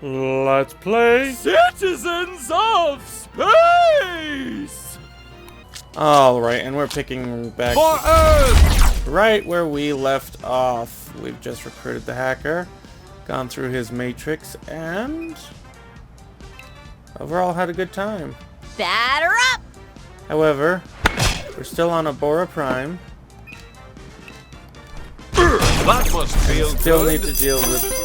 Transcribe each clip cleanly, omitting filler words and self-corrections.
Let's play Citizens of Space! Alright, and we're picking back For Earth! right where we left off. We've just recruited the hacker, gone through his matrix, and overall had a good time. Batter up! However, we're still on Arbora Prime. That must feel Still good. need to deal with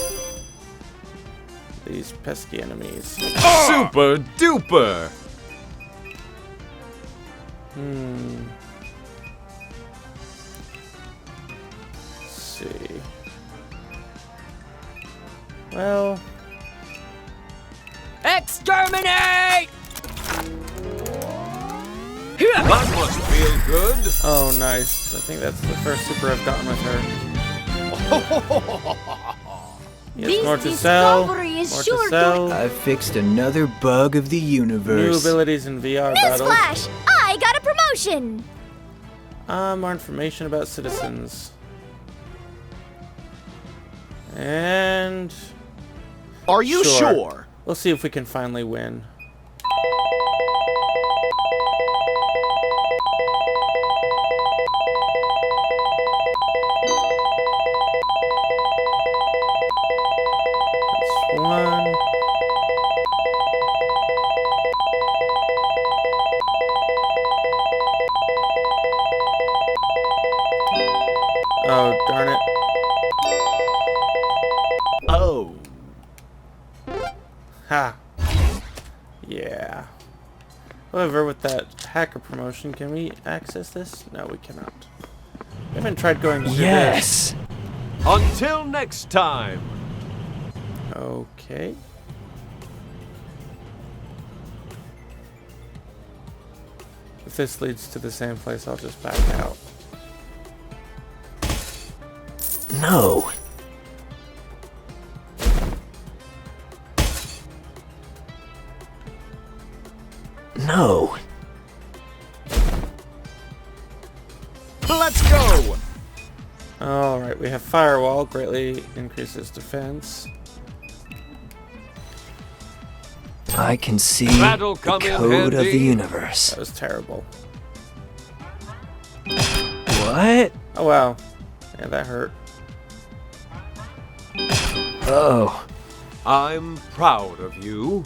these pesky enemies. Super duper! Let's see. Well, Exterminate! That must feel good. oh nice. I think that's the first super I've gotten with her. Yes, This more to sell. discovery is More sure to sell. I've fixed another bug of the New universe. abilities in VR battles. Newsflash! I got a promotion! More information about citizens. And Are you sure? we'll see if we can finally win. That's one. Oh, darn it. Oh. Ha. Yeah. However, with that hacker promotion, can we access this? No, we cannot. We haven't tried going through Yes. Until next time. this. Okay. If this leads to the same place, I'll just back out. No. No. Let's go. Alright, we have Firewall, greatly increases defense. I can see That'll the come in code of the handy. universe. That was terrible. What? Oh wow. Yeah, that hurt. Oh. I'm proud of you.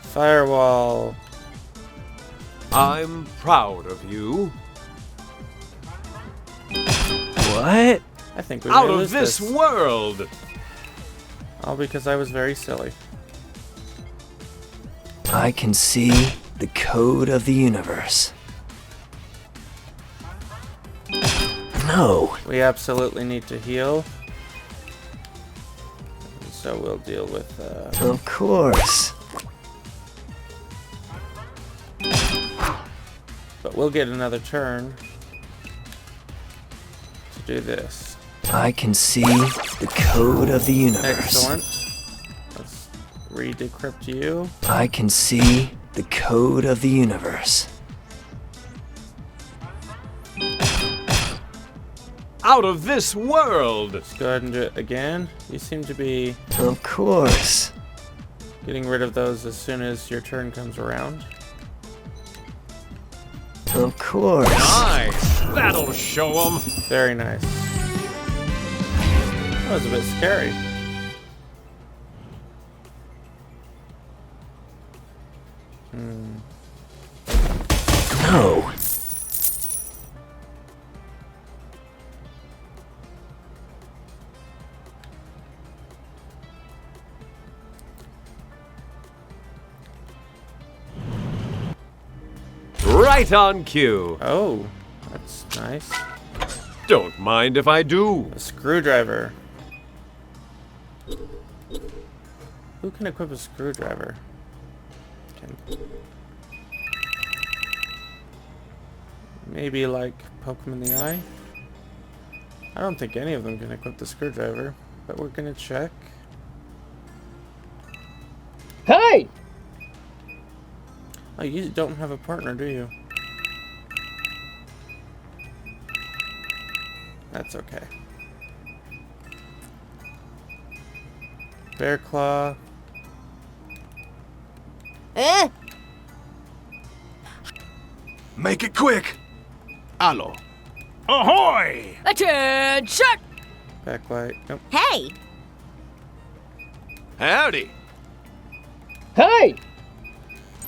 Firewall. I'm proud of you. What? I think we Out may of lose this world. All because I was very silly. I can see the code of the universe. No. We absolutely need to heal. So we'll deal with Of course. but we'll get another turn to do this. I can see the code of the universe. Excellent. Let's re-decrypt you. I can see the code of the universe. Out of this world. Let's go ahead and do it again. You seem to be Of course. getting rid of those as soon as your turn comes around. Of course. Nice. That'll show them. Very nice. That was a bit scary. No. Right on cue. Oh, that's nice. Don't mind if I do. A screwdriver. Who can equip a screwdriver? Maybe like poke him in the eye? I don't think any of them can equip the screwdriver, but we're gonna check. Hey! Oh, you don't have a partner, do you? That's okay. Bear Claw. Eh? Make it quick! Allo. Ahoy! Attention! Backlight. Nope. Hey! Howdy.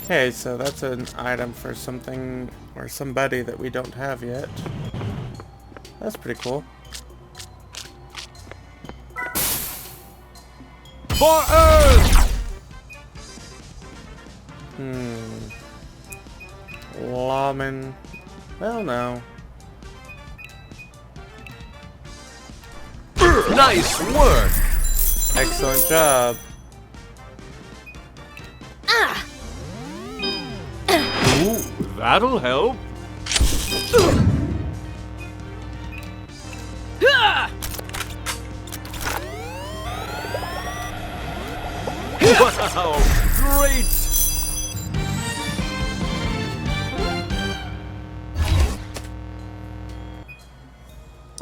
Okay, so that's an item for something or somebody that we don't have yet. That's pretty cool. For Earth! Lawman. Well, no. Nice work! Excellent job. Ooh, that'll help. Wow, great!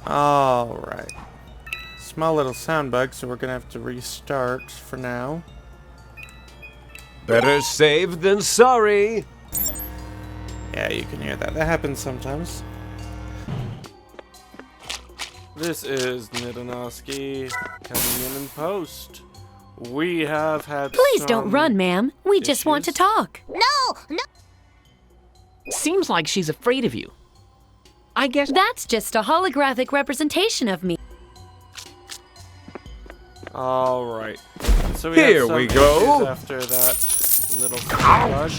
Alright. Small little sound bug, so we're gonna have to restart for now. Better safe than sorry. Yeah, you can hear that. That happens sometimes. This is Ndonosci coming in post. We have had Please some don't run, ma'am. We just want to issues. talk. No! Seems like she's afraid of you. I guess That's just a holographic representation of me. Alright. So we Here had some we go. issues after that little bug.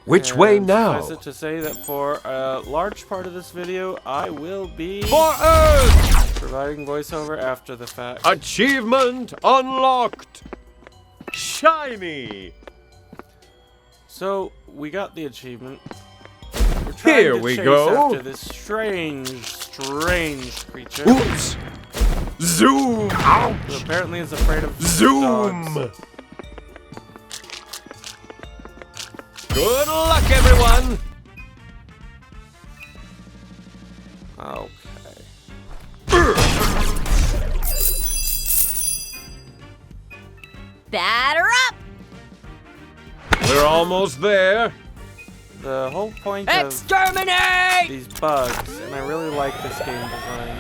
Which way And now? suffice it to say that for a large part of this video, I will be For Earth! providing voiceover after the fact. Achievement unlocked! Shiny! So, we got the achievement. We're trying Here to we chase go. after this strange creature Oops! Zoom! who apparently is afraid of Zoom! dogs. Good luck, everyone! Okay. Batter up! We're almost there. The whole point of Exterminate! these bugs, and I really like this game design.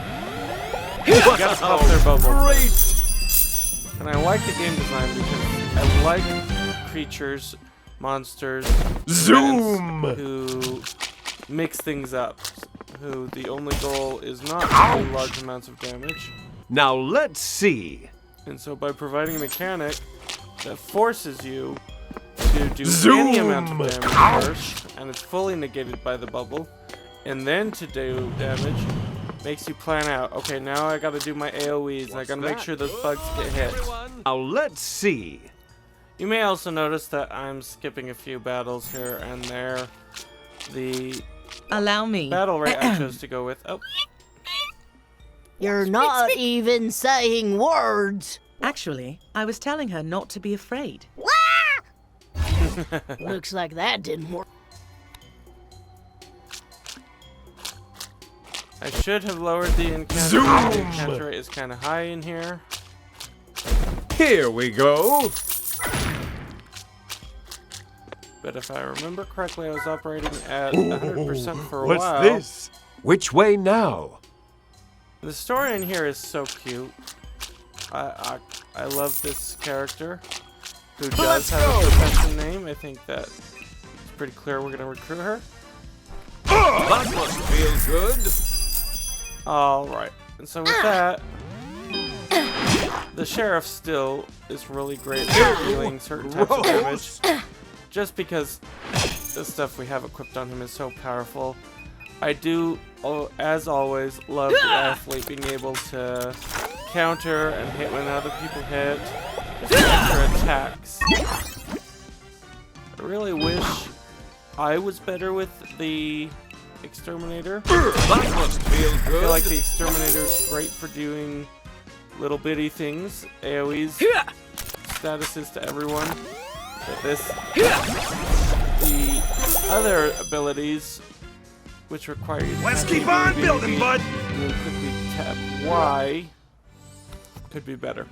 You gotta pop their bubble. Great! And I like the game design because I like creatures, monsters, Zoom! events who mix things up. Who the only goal is not to do large amounts of damage. Now let's see. And so by providing a mechanic that forces you to do Zoom! any amount of damage first, and it's fully negated by the bubble, and then to do damage, makes you plan out, okay, now I gotta do my AoEs, and I gotta make sure those bugs get hit. Now let's see. You may also notice that I'm skipping a few battles here and there. The Allow me. battle rate I chose to go with, oh, You're not even saying words. Actually, I was telling her not to be afraid. Looks like that didn't work. I should have lowered the encounter. Zoom! The encounter rate is kind of high in here. Here we go. But if I remember correctly, I was operating at 100% for a What's while. this? Which way now? The story in here is so cute. I love this character who does have a profession name. I think that it's pretty clear we're gonna recruit her. That must feel good. All right, and so with that, the sheriff still is really great at dealing certain types of damage. Just because the stuff we have equipped on him is so powerful. I do, as always, love the athlete being able to counter and hit when other people hit. Just counter attacks. I really wish I was better with the exterminator. That must feel I good. feel like the exterminator is great for doing little bitty things, AoEs, statuses to everyone. But the other abilities, which require you to Let's kinda keep on be building, bud. really quickly tap Y, could be better.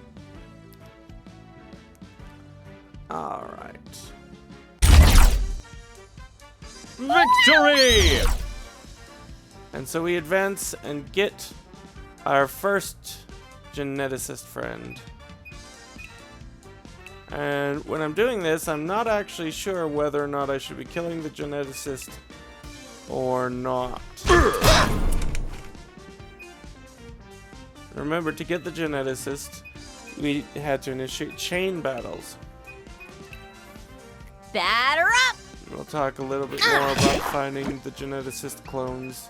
Alright. Victory! And so we advance and get our first geneticist friend. And when I'm doing this, I'm not actually sure whether or not I should be killing the geneticist or not. Remember, to get the geneticist, we had to initiate chain battles. Batter up! We'll talk a little bit more about finding the geneticist clones.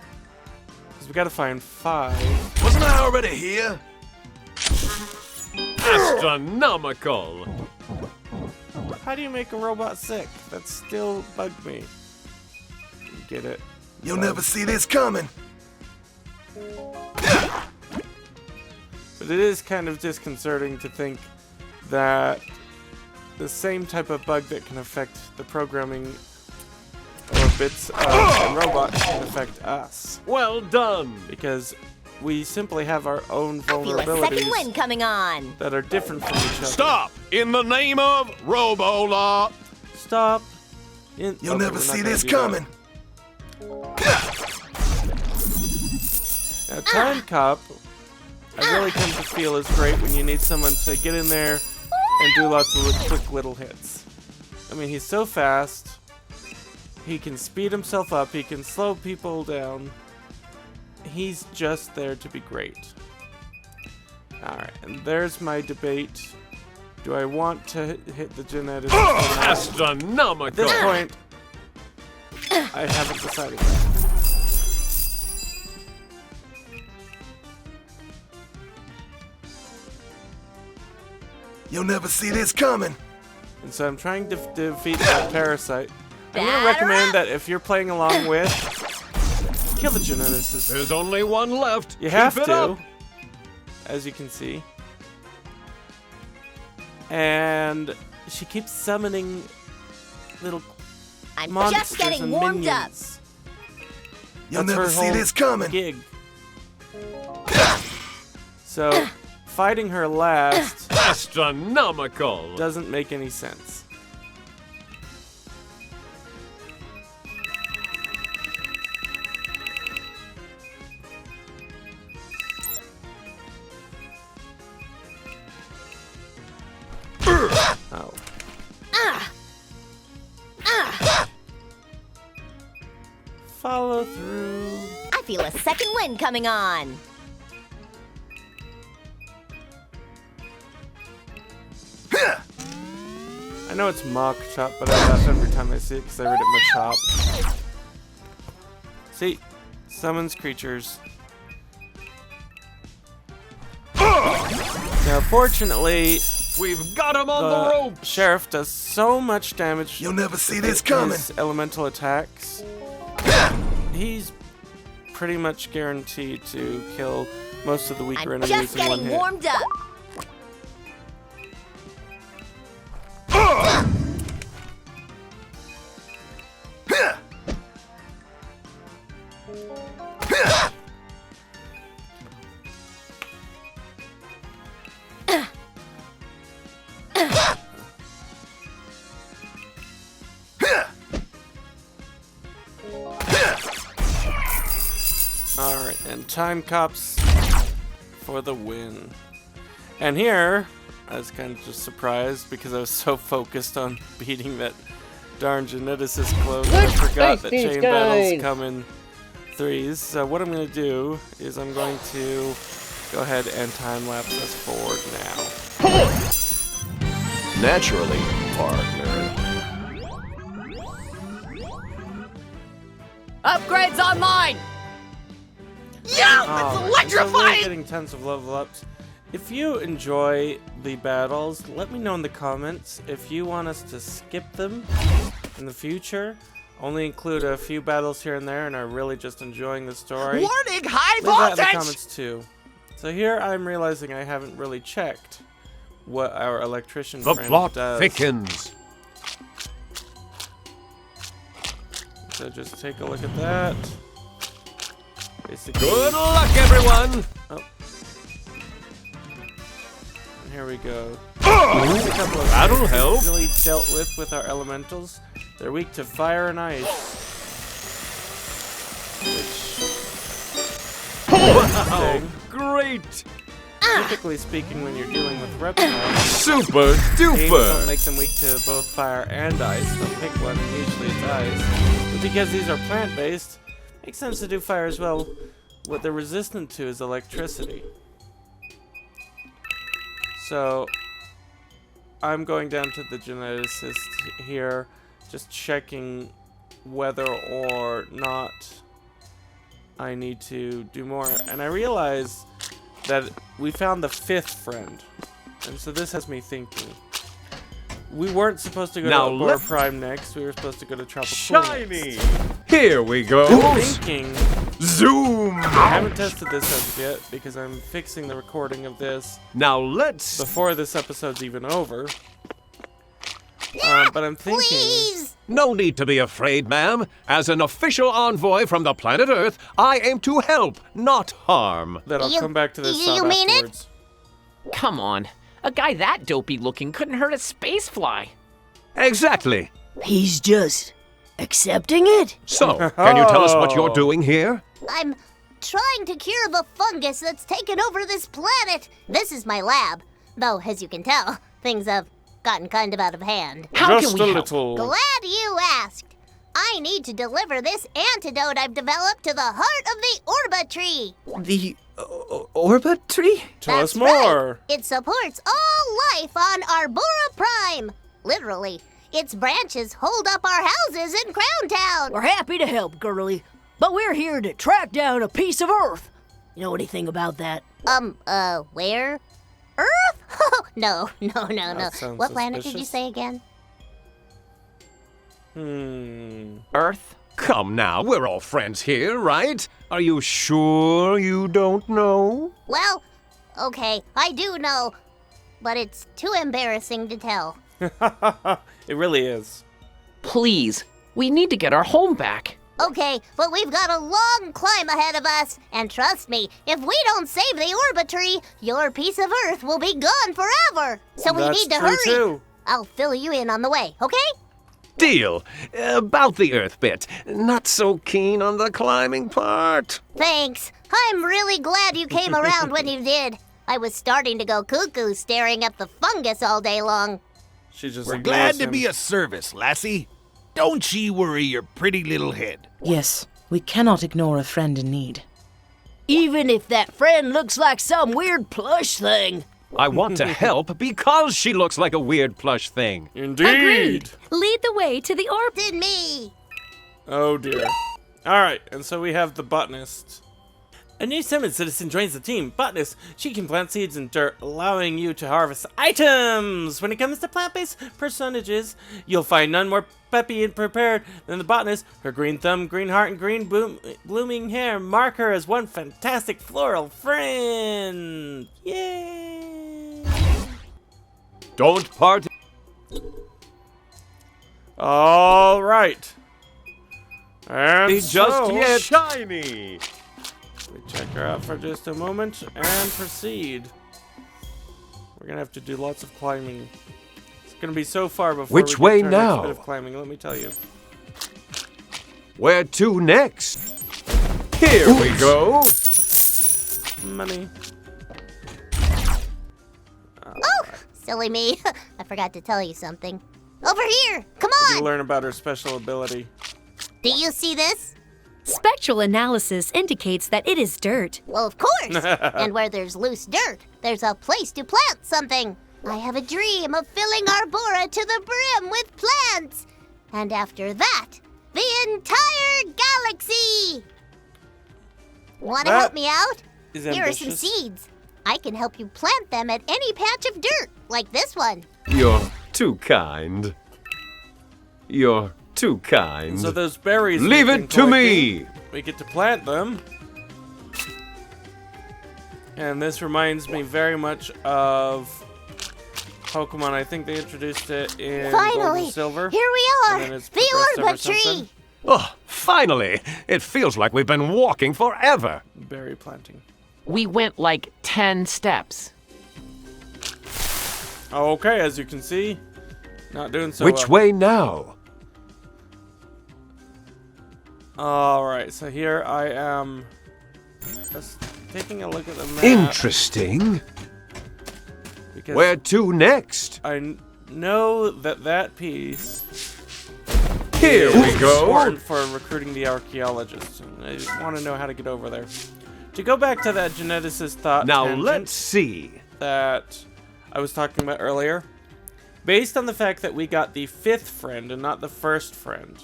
Because we gotta find 5. Wasn't I already here? Astronomical! How do you make a robot sick? That still bugged me. You get it? You'll never see this coming. But it is kind of disconcerting to think that the same type of bug that can affect the programming or bits of a robot can affect us. Well done! Because we simply have our own I feel a second vulnerabilities wind coming on. that are different from each other. Stop! In the name of Robo-Law! Stop. You'll Okay, never we're not see gonna this do that. coming. Now, Time Cop, I really come to feel is great when you need someone to get in there and do lots of quick little hits. I mean, he's so fast. He can speed himself up. He can slow people down. He's just there to be great. Alright, and there's my debate. Do I want to hit the geneticist or not? Astronomical! At this point, I haven't decided that. You'll never see this coming. And so I'm trying to defeat that parasite. I'm going to Batter recommend up. that if you're playing along with, kill the geneticist. There's only one left. You have Keep it to, up. as you can see. And she keeps summoning little I'm monsters just getting and warmed up. minions. You'll That's never her see whole this coming. gig. So, fighting her last Astronomical! doesn't make any sense. Oh. Follow through. I feel a second wind coming on. I know it's Mach Chop, but I laugh every time I see it because I read it Machop. See? Summons creatures. Now, fortunately, We've got him on the the rope! sheriff does so much damage You'll never see with this coming. his elemental attacks. He's pretty much guaranteed to kill most of the weaker I'm enemies just in one getting hit. warmed up. Alright, and Time Cops for the win. And here, I was kind of just surprised because I was so focused on beating that darn geneticist clone that I forgot that chain battles come in threes. So what I'm going to do is I'm going to go ahead and time-lapse us forward now. Naturally, partner. Upgrades on mine. Oh, so we're getting tons of level ups. If you enjoy the battles, let me know in the comments if you want us to skip them in the future. Only include a few battles here and there and are really just enjoying the story. Warning, high Leave that in the voltage! comments too. So here I'm realizing I haven't really checked what our electrician The friend plot does. thickens. So just take a look at that. Basically, Good luck, everyone! Here we go. That'll help. Really dealt with our elementals. They're weak to fire and ice. Wow, great. Typically speaking, when you're dealing with reptiles, Super games don't duper. make them weak to both fire and ice. They'll pick one, and usually it's ice. But because these are plant-based, makes sense to do fire as well. What they're resistant to is electricity. So, I'm going down to the geneticist here, just checking whether or not I need to do more. And I realize that we found the 5th friend. And so this has me thinking. We weren't supposed to go Now to Arbora let's- Prime next. We were supposed to go to Tropical Shiny. next. Here we go. Thinking, Zoom. I haven't tested this as yet because I'm fixing the recording of this Now let's. before this episode's even over. But I'm thinking, Please! No need to be afraid, ma'am. As an official envoy from the planet Earth, I aim to help, not harm. that I'll You- come back to this you thought mean it? afterwards. Come on. A guy that dopey looking couldn't hurt a space fly. Exactly. He's just accepting it? So, can you tell us what you're doing here? I'm trying to cure the fungus that's taken over this planet. This is my lab. Though, as you can tell, things have gotten kind of out of hand. How Just can we a help? little. Glad you asked. I need to deliver this antidote I've developed to the heart of the Orba tree. The Orba tree? Tell That's us more. Right. It supports all life on Arbora Prime. Literally, its branches hold up our houses in Crown Town. We're happy to help, girlie. But we're here to track down a piece of Earth. You know anything about that? Where? Earth? no. That sounds What planet did you suspicious. say again? Earth? Come now, we're all friends here, right? Are you sure you don't know? Well, okay, I do know, but it's too embarrassing to tell. It really is. Please. We need to get our home back. Okay, but we've got a long climb ahead of us, and trust me, if we don't save the Orba tree, your piece of Earth will be gone forever. So we That's need to true hurry. too. I'll fill you in on the way, okay? Deal. About the Earth bit. Not so keen on the climbing part. Thanks. I'm really glad you came around when you did. I was starting to go cuckoo staring at the fungus all day long. She just We're ignores glad to him. be of service, lassie. Don't ye worry your pretty little head. Yes, we cannot ignore a friend in need. Even if that friend looks like some weird plush thing. I want to help because she looks like a weird plush thing. Indeed. Lead the way to the orb. Did me. Oh dear. Alright, and so we have the botanist. A new summon citizen joins the team. Botanist, she can plant seeds in dirt, allowing you to harvest items. When it comes to plant-based personages, you'll find none more peppy and prepared than the botanist. Her green thumb, green heart, and green blooming hair mark her as one fantastic floral friend. Yay! Don't part. All right. And Just so, yet. Shiny. we check her out for just a moment and proceed. We're gonna have to do lots of climbing. It's gonna be so far before Which we way get to our next now? bit of climbing. Let me tell you. Where to next? Here we go. Money. Oh, silly me. I forgot to tell you something. Over here. Come You on. learn about her special ability. Do you see this? Spectral analysis indicates that it is dirt. Well, of course. And where there's loose dirt, there's a place to plant something. I have a dream of filling Arbora to the brim with plants. And after that, the entire galaxy. Want to That help me out? is Here are some ambitious. seeds. I can help you plant them at any patch of dirt, like this one. You're too kind. You're too kind. So those berries. Leave we've it been to collecting, me. We get to plant them. And this reminds me very much of Pokemon. I think they introduced it in Gold Finally, and Silver. here we and are, then it's the progressed ever Orba since then. tree. Oh, finally! It feels like we've been walking forever. Berry planting. We went like 10 steps. Okay, as you can see, not doing so Which well. way now? Alright, so here I am just taking a look at the map. Interesting. Because Where to next? I know that piece Here is we go. important for recruiting the archaeologists. And I just want to know how to get over there. To go back to that geneticist thought Now tangent let's see. that I was talking about earlier, based on the fact that we got the 5th friend and not the 1st friend,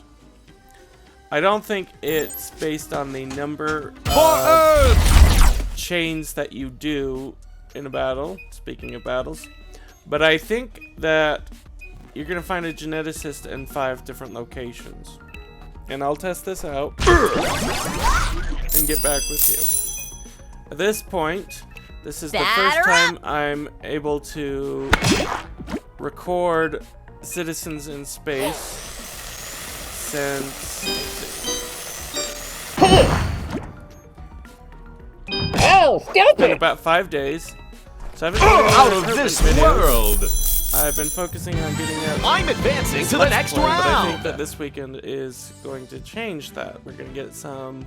I don't think it's based on the number of chains that you do in a battle, speaking of battles, but I think that you're going to find a geneticist in 5 different locations. And I'll test this out and get back with you. At this point, this is the first time I'm able to record citizens in space since... Oh, It's stop been it! about 5 days. So I've been doing Out other of this videos. world. I've been focusing on getting out. I'm advancing to the Let's next Play, But I think round. that this weekend is going to change that. We're going to get some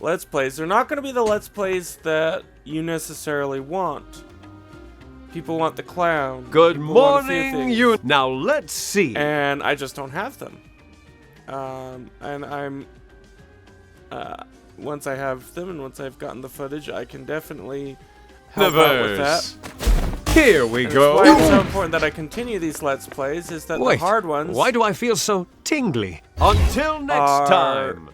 Let's Plays. They're not going to be the Let's Plays that you necessarily want. People want the clown. Good People want a few morning, things. you. Now let's see. And I just don't have them. And I'm... once I have them and once I've gotten the footage, I can definitely help out with that. Here we And go. Why it's so important that I continue these Let's Plays is that Wait, the hard ones why do I feel so tingly? Until next are time.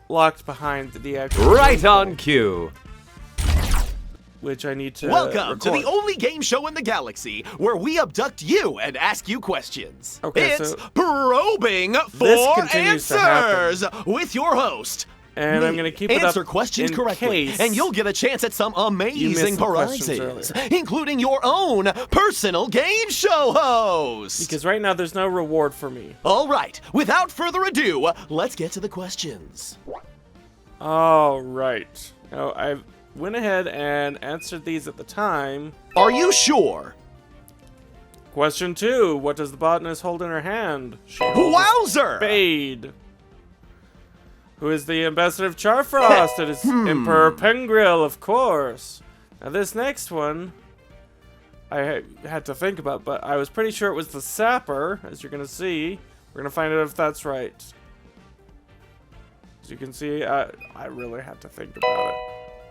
locked behind the actual Right gameplay, on cue. which I need to Welcome to record. the only game show in the galaxy where we abduct you and ask you questions. Okay, it's so Probing this for continues to happen. Answers with your host. And me. I'm going to keep it up Answer questions in correctly, case and you'll get a chance at some you missed amazing the questions prizes, earlier. including your own personal game show host. Because right now there's no reward for me. All right, without further ado, let's get to the questions. All right. Now, I went ahead and answered these at the time. Are you sure? Question 2. What does the botanist hold in her hand? She holds a Wowzer! spade. Who is the ambassador of Charfrost? It is Emperor Pengrill, of course. Now this next one, I had to think about, but I was pretty sure it was the sapper, as you're gonna see. We're gonna find out if that's right. As you can see, I really had to think about it.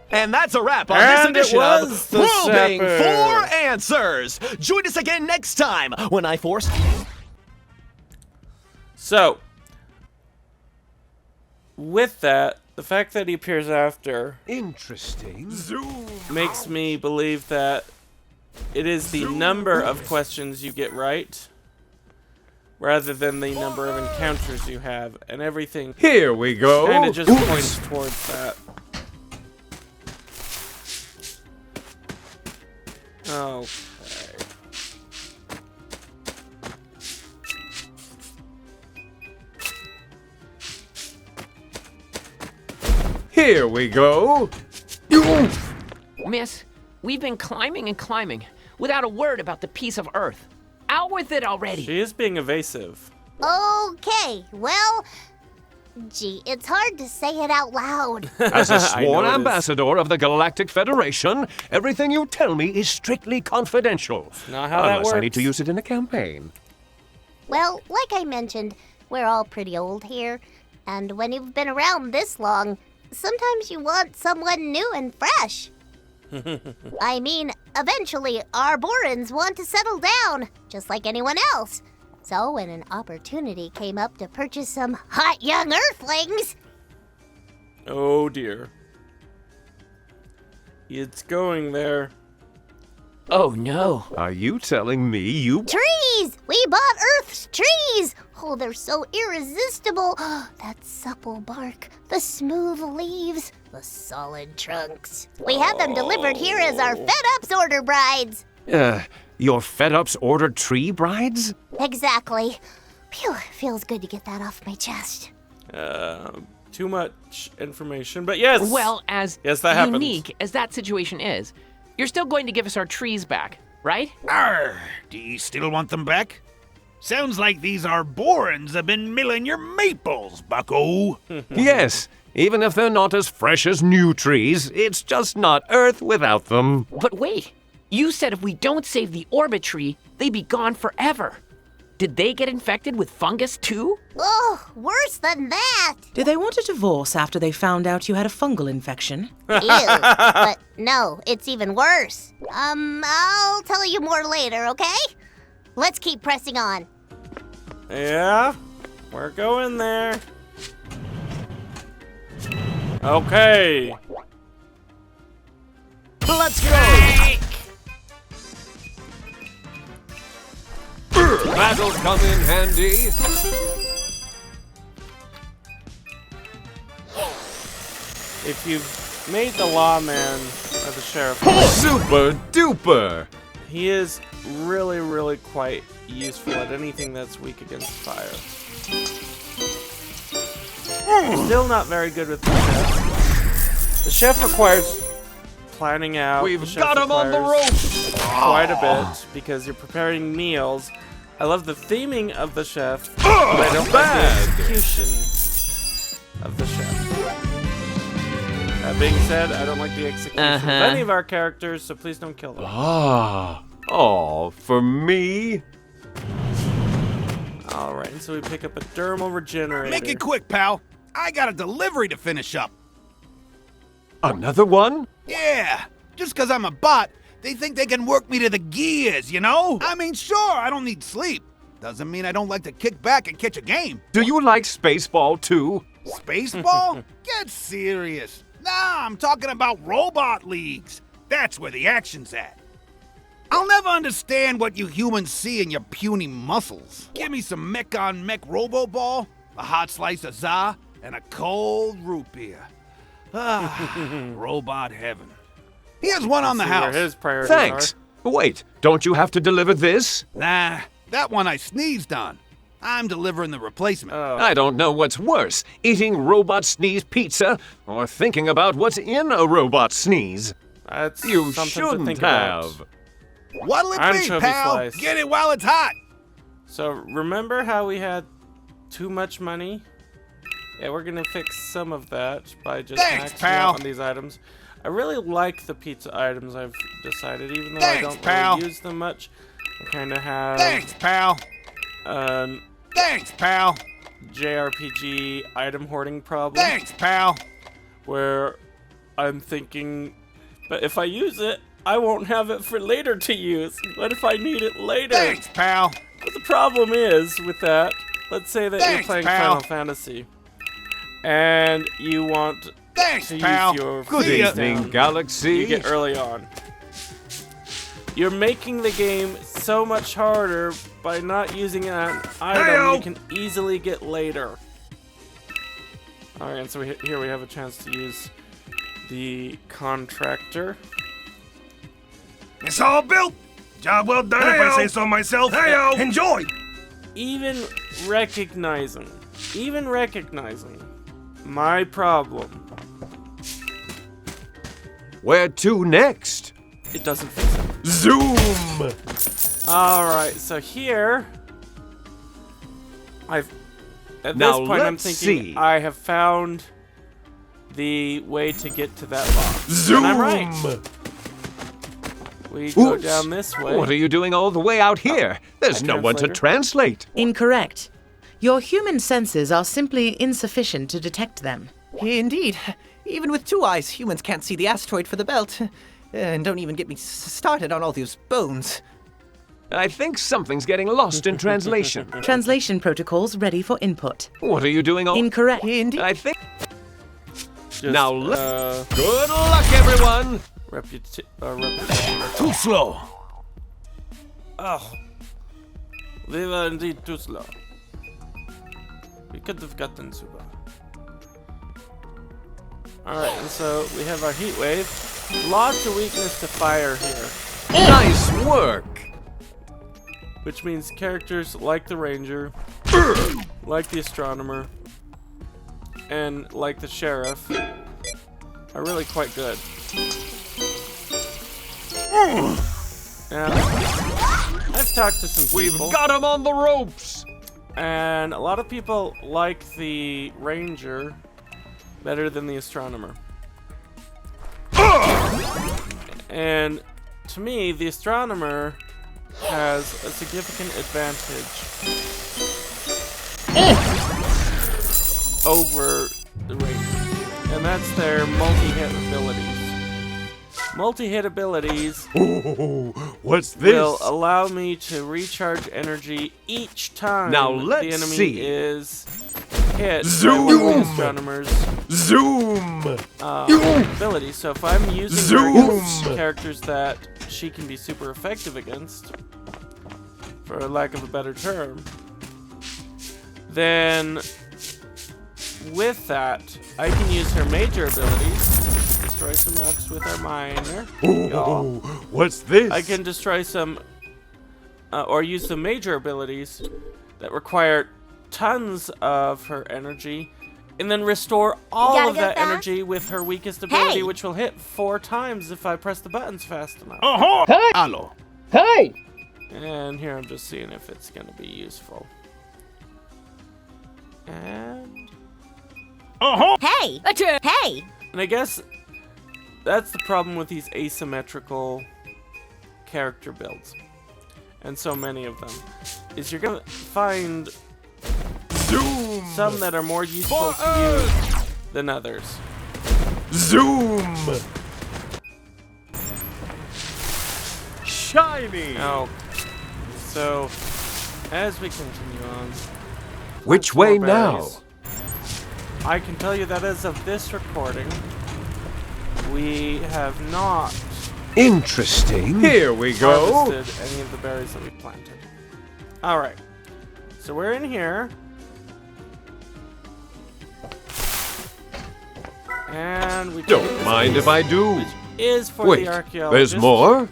And that's a wrap on And it this edition was of the Probing Sapper. for Answers. Join us again next time when I force... So, with that, the fact that he appears after Interesting. makes me believe that it is the number of questions you get right rather than the number of encounters you have, and everything Here we go. kind of just points towards that. Okay. Here we go. Miss, we've been climbing and climbing without a word about the piece of Earth. Out with it already. She is being evasive. Okay, well, gee, it's hard to say it out loud. As a I know sworn it is. ambassador of the Galactic Federation, everything you tell me is strictly confidential. Not how that Unless I need to works. use it in a campaign. Well, like I mentioned, we're all pretty old here, and when you've been around this long, sometimes you want someone new and fresh. I mean, eventually, Arborans want to settle down, just like anyone else. So when an opportunity came up to purchase some hot young Earthlings, Oh dear. It's going there. Oh no. Are you telling me you... trees! We bought Earth's trees! Oh, they're so irresistible. That supple bark, the smooth leaves, the solid trunks. We have them delivered here as our fed-ups order brides. Your fed-ups ordered tree brides? Exactly. Phew, feels good to get that off my chest. Too much information, but yes. Well, as Yes, that happened. unique as that situation is, you're still going to give us our trees back. right? Arr, do you still want them back? Sounds like these Arborans have been milling your maples, bucko. Yes, even if they're not as fresh as new trees, it's just not Earth without them. But wait, you said if we don't save the orbit tree, they'd be gone forever. Did they get infected with fungus too? Oh, worse than that. Did they want a divorce after they found out you had a fungal infection? Ew. But no, it's even worse. I'll tell you more later, okay? Let's keep pressing on. Yeah, we're going there. Okay. Let's go! Battles come in handy. If you've made the lawman or the sheriff, Super duper. he is really, really quite useful at anything that's weak against fire. Still not very good with the chef. The chef requires planning out. The We've chef got him on the requires rope. quite a bit because you're preparing meals. I love the theming of the chef, but I don't like the execution of the chef. That being said, I don't like the execution of any of our characters, so please don't kill them. Oh, for me? Alright, so we pick up a dermal regenerator. Make it quick, pal. I got a delivery to finish up. Another one? Yeah, just 'cause I'm a bot, they think they can work me to the gears, you know? I mean, sure, I don't need sleep. Doesn't mean I don't like to kick back and catch a game. Do you like Spaceball too? Spaceball? Get serious. Nah, I'm talking about robot leagues. That's where the action's at. I'll never understand what you humans see in your puny muscles. Give me some mech-on-mech robo-ball, a hot slice of za, and a cold root beer. Ah, robot heaven. Here's one on the See where house. his priorities Thanks. Wait, don't you have to deliver this? Nah, that one I sneezed on. I'm delivering the replacement. I don't know what's worse, eating robot sneeze pizza or thinking about what's in a robot sneeze. That's You something to shouldn't think have. about. What'll it be, Anchovy pal? slice. Get it while it's hot. So remember how we had too much money? Yeah, we're gonna fix some of that by just Thanks, maxing pal. out on these items. I really like the pizza items, I've decided, even though Thanks, I don't pal. really use them much. I kind of have Thanks, pal. an Thanks, pal. JRPG item hoarding problem Thanks, pal. where I'm thinking, but if I use it, I won't have it for later to use. What if I need it later? Thanks, pal. But the problem is with that, let's say that you're Thanks, playing pal. Final Fantasy and you want Thanks, to pal. use your Good freeze evening, down. Galaxy. You get early on. You're making the game so much harder by not using an item you can easily get later. Alright, and so here we have a chance to use the contractor. It's all built. Job well done if I say so myself. Enjoy. Even recognizing my problem, Where to next? it doesn't fix it. Zoom! Alright, so here, at Now this point I'm let's thinking see. I have found the way to get to that box. Zoom! And I'm right. We go Oops. down this way. What are you doing all the way out here? There's no one to translate. Incorrect. Your human senses are simply insufficient to detect them. Indeed. Even with 2 eyes, humans can't see the asteroid for the belt. And don't even get me started on all those bones. I think something's getting lost in translation. Translation protocols ready for input. What are you doing all... Incorrect. Indeed. I think... Just, Now good luck, everyone! reputation. Too slow. Oh. They were indeed too slow. We could have gotten super. Alright, and so we have our heat wave. Lots of weakness to fire here. Nice work! Which means characters like the ranger, like the astronomer, and like the sheriff are really quite good. Now, I've talked to some people. We've got him on the ropes! And a lot of people like the ranger better than the astronomer. And to me, the astronomer has a significant advantage over the ranger. And that's their multi-hit abilities. Multi-hit abilities what's this? will allow me to recharge energy each time Now the let's enemy see. is hit Zoom! by one of the astronomer's Zoom! abilities. So if I'm using her against characters that she can be super effective against, for lack of a better term, then with that, I can use her major abilities. Destroy some rocks with our miner. What's this? I can destroy some, or use the major abilities that require tons of her energy, and then restore all of that energy with her weakest ability, which will hit 4 times if I press the buttons fast enough. Hey! Hello. Hey! And here I'm just seeing if it's going to be useful. And... Hey! Hey! And I guess that's the problem with these asymmetrical character builds. And so many of them. Is you're going to find some that are more useful to you than others. Zoom! Shiny! Oh. So, as we continue on... Which more way now? berries. I can tell you that as of this recording, we have not Interesting. Here we go. harvested any of the berries that we planted. Alright. So we're in here. And we can get Don't this mind piece, if I do. which is for Wait, the archaeologist. there's more?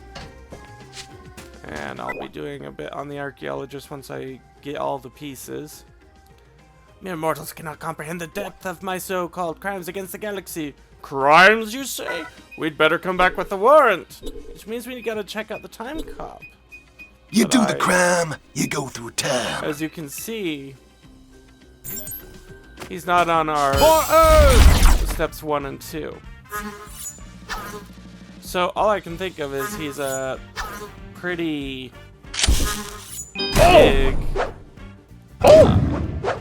And I'll be doing a bit on the archaeologist once I get all the pieces. Mere mortals cannot comprehend the depth of my so-called crimes against the galaxy. Crimes, you say? We'd better come back with the warrant. Which means we gotta check out the time cop. You But do the crime, you go through time. As you can see, he's not on our steps 1 and 2. So all I can think of is he's a pretty big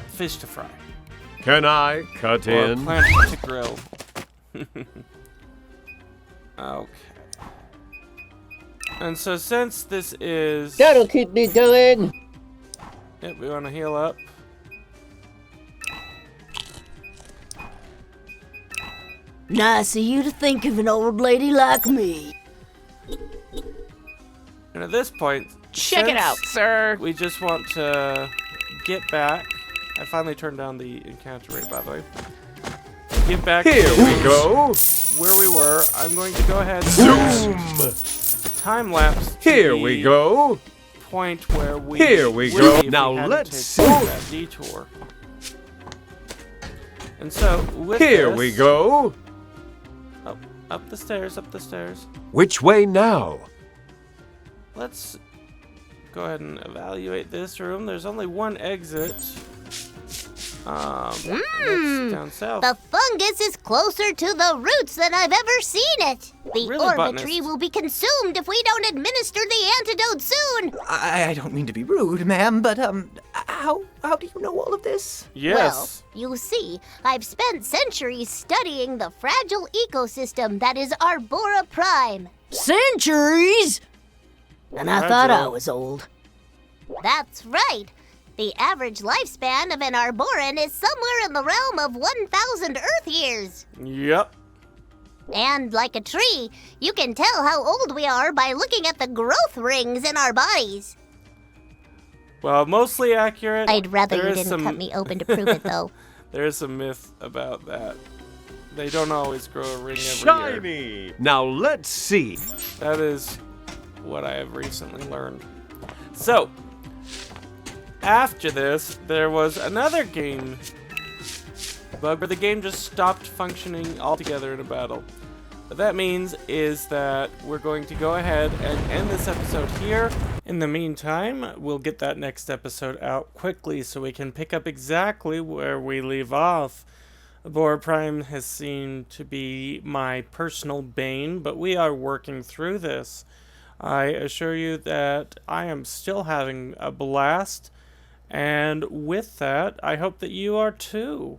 fish to fry. Can I cut Or in? plant to grill. Okay. And so since this is... That'll keep me going. Yep, we want to heal up. Nice of you to think of an old lady like me. And at this point... Check it out, sir. We just want to get back. I finally turned down the encounter rate, by the way. Get back Here to we go. where we were. I'm going to go ahead Zoom! and time lapse. to Here the we go. Point where we. Here we would go. be if Now we hadn't let's taken see. that detour. And so with Here this, we go. Up the stairs. Up the stairs. Which way now? Let's go ahead and evaluate this room. There's only one exit. That's down south. The fungus is closer to the roots than I've ever seen it. The Really, orbitry Botanist? will be consumed if we don't administer the antidote soon. I don't mean to be rude, ma'am, but how do you know all of this? Yes. Well, you see, I've spent centuries studying the fragile ecosystem that is Arbora Prime. Centuries? And I thought I was old. That's right. The average lifespan of an Arboran is somewhere in the realm of 1,000 Earth years. Yep. And like a tree, you can tell how old we are by looking at the growth rings in our bodies. Well, mostly accurate. I'd rather There you is didn't some- cut me open to prove it, though. There is a myth about that. They don't always grow a ring every year. Shiny! Now let's see. That is what I have recently learned. So, after this, there was another game bug where the game just stopped functioning altogether in a battle. What that means is that we're going to go ahead and end this episode here. In the meantime, we'll get that next episode out quickly so we can pick up exactly where we leave off. Arbora Prime has seemed to be my personal bane, but we are working through this. I assure you that I am still having a blast, and with that, I hope that you are too.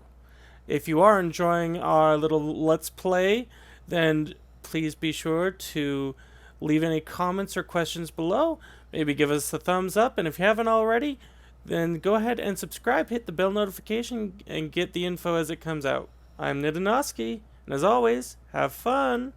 If you are enjoying our little Let's Play, then please be sure to leave any comments or questions below. Maybe give us a thumbs up, and if you haven't already, then go ahead and subscribe, hit the bell notification, and get the info as it comes out. I'm Ndonosci, and as always, have fun!